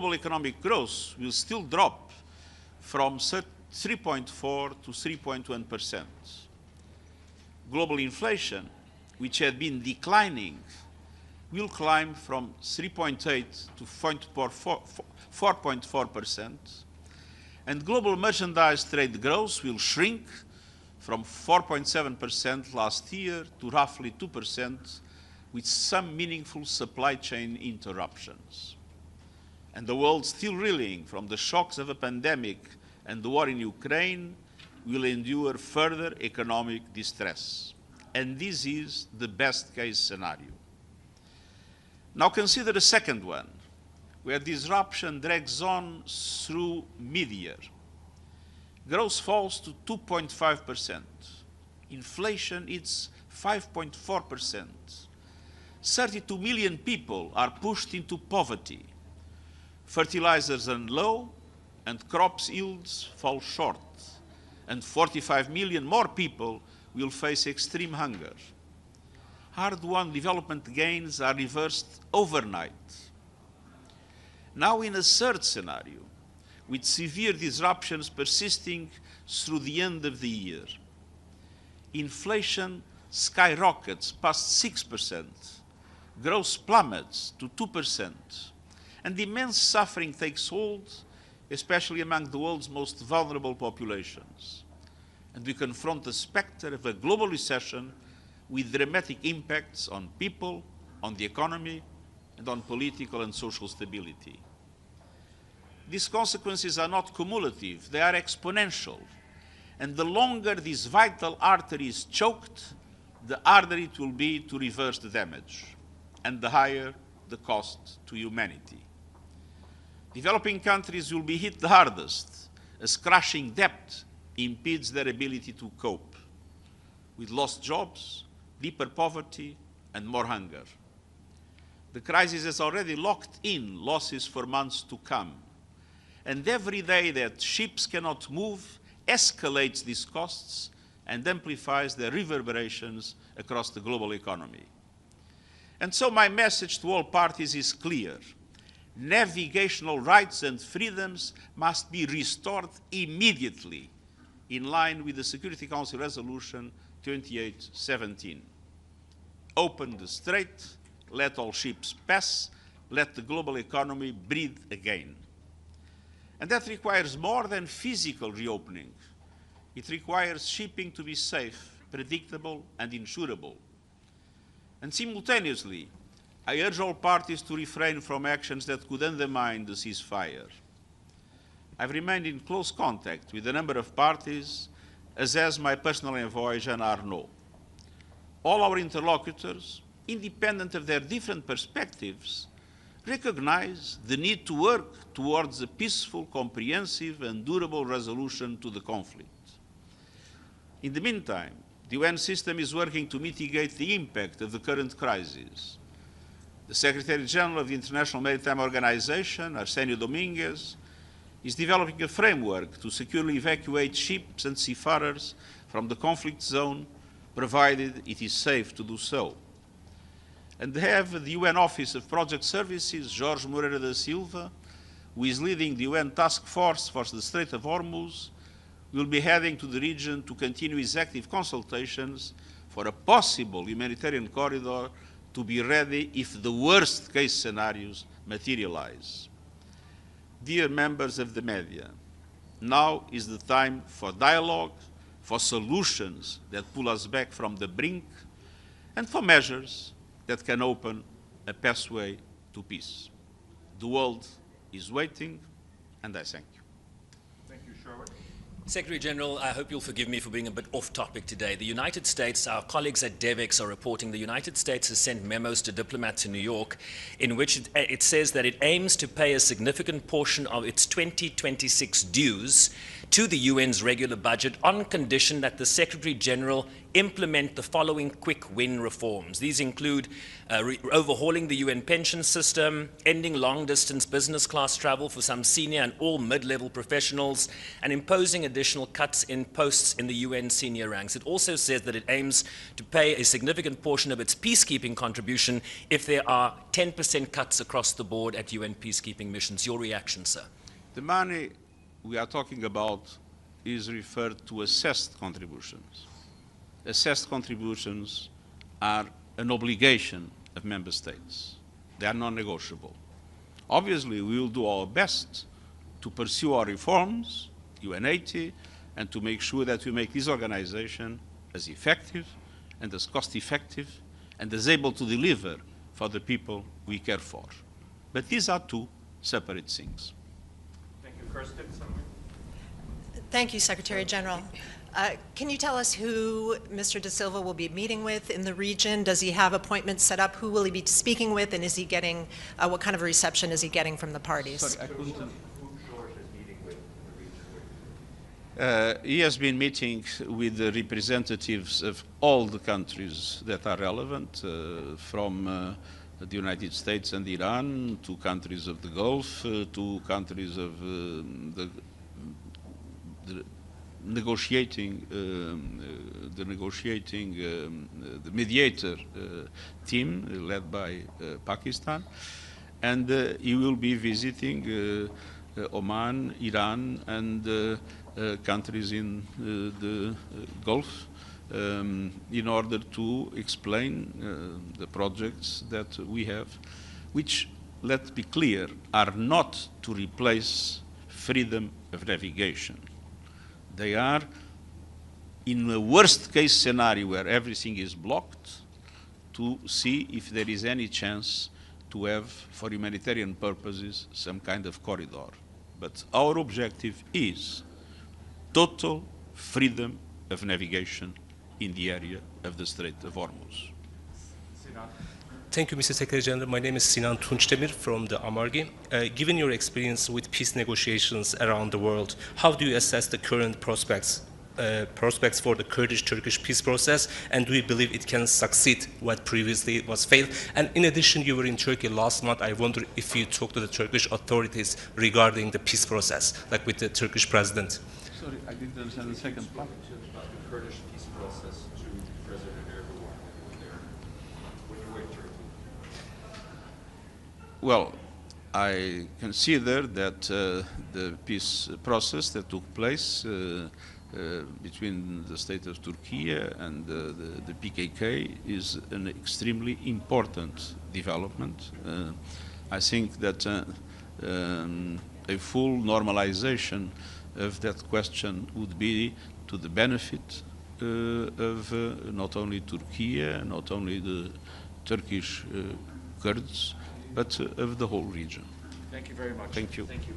global economic growth will still drop from 3.4 to 3.1%. Global inflation, which had been declining, will climb from 3.8 to 4.4%, and global merchandise trade growth will shrink from 4.7% last year to roughly 2%, with some meaningful supply chain interruptions. And the world, still reeling from the shocks of a pandemic and the war in Ukraine, will endure further economic distress. And this is the best case scenario. Now consider a second one, where disruption drags on through mid-year. Growth falls to 2.5%. Inflation is 5.4%. 32 million people are pushed into poverty. Fertilizers are low and crops yields fall short. And 45 million more people will face extreme hunger. Hard-won development gains are reversed overnight. Now in a third scenario, with severe disruptions persisting through the end of the year, inflation skyrockets past 6%, growth plummets to 2%, and immense suffering takes hold, especially among the world's most vulnerable populations. And we confront the specter of a global recession with dramatic impacts on people, on the economy, and on political and social stability. These consequences are not cumulative, they are exponential. And the longer this vital artery is choked, the harder it will be to reverse the damage, and the higher the cost to humanity. Developing countries will be hit the hardest, as crushing debt impedes their ability to cope, with lost jobs, deeper poverty, and more hunger. The crisis has already locked in losses for months to come, and every day that ships cannot move escalates these costs and amplifies their reverberations across the global economy. And so my message to all parties is clear. Navigational rights and freedoms must be restored immediately, in line with the Security Council Resolution 2817. Open the strait, let all ships pass, let the global economy breathe again. And that requires more than physical reopening. It requires shipping to be safe, predictable, and insurable. And simultaneously, I urge all parties to refrain from actions that could undermine the ceasefire. I've remained in close contact with a number of parties, as has my personal envoy, Jean Arnaud. All our interlocutors, independent of their different perspectives, recognize the need to work towards a peaceful, comprehensive, and durable resolution to the conflict. In the meantime, the UN system is working to mitigate the impact of the current crisis. The Secretary General of the International Maritime Organization, Arsenio Dominguez, is developing a framework to securely evacuate ships and seafarers from the conflict zone, provided it is safe to do so. And they have the UN Office of Project Services, Jorge Moreira da Silva, who is leading the UN Task Force for the Strait of Hormuz, will be heading to the region to continue his active consultations for a possible humanitarian corridor to be ready if the worst case scenarios materialize. Dear members of the media, now is the time for dialogue, for solutions that pull us back from the brink, and for measures that can open a pathway to peace. The world is waiting, and I thank you. Thank you, Sherwood. Secretary General, I hope you'll forgive me for being a bit off topic today. The United States, our colleagues at DEVEX are reporting the United States has sent memos to diplomats in New York in which it says that it aims to pay a significant portion of its 2026 dues to the UN's regular budget on condition that the Secretary General implement the following quick win reforms. These include overhauling the UN pension system, ending long-distance business class travel for some senior and all mid-level professionals, and imposing additional cuts in posts in the UN senior ranks. It also says that it aims to pay a significant portion of its peacekeeping contribution if there are 10% cuts across the board at UN peacekeeping missions. Your reaction, sir? The money we are talking about is referred to assessed contributions. Assessed contributions are an obligation of member states. They are non-negotiable. Obviously, we will do our best to pursue our reforms, UN80, and to make sure that we make this organization as effective and as cost-effective and as able to deliver for the people we care for. But these are two separate things. Thank you. Kirsten, Thank you, Secretary General. Can you tell us who Mr. Da Silva will be meeting with in the region? Does he have appointments set up? Who will he be speaking with? And is he getting, what kind of a reception is he getting from the parties? Sorry, I couldn't. who George is meeting with in the region? He has been meeting with the representatives of all the countries that are relevant, from the United States and Iran to countries of the Gulf, to countries of the mediator team led by Pakistan, and he will be visiting Oman, Iran, and countries in the Gulf in order to explain the projects that we have, which, let's be clear, are not to replace freedom of navigation. They are, in the worst case scenario where everything is blocked, to see if there is any chance to have, for humanitarian purposes, some kind of corridor. But our objective is total freedom of navigation in the area of the Strait of Hormuz. Thank you, Mr. Secretary General. My name is Sinan Tunçdemir from the Amargi. Given your experience with peace negotiations around the world, how do you assess the current prospects for the Kurdish-Turkish peace process, and do you believe it can succeed what previously was failed? And in addition, you were in Turkey last month. I wonder if you talked to the Turkish authorities regarding the peace process, like with the Turkish president. Sorry, I didn't understand the second part. About the Kurdish peace process to President Erdogan when you were in Turkey. Well, I consider that the peace process that took place between the state of Turkey and the PKK is an extremely important development. I think that a full normalization of that question would be to the benefit of not only Turkey, not only the Turkish Kurds, but of the whole region. Thank you very much. Thank you. Thank you.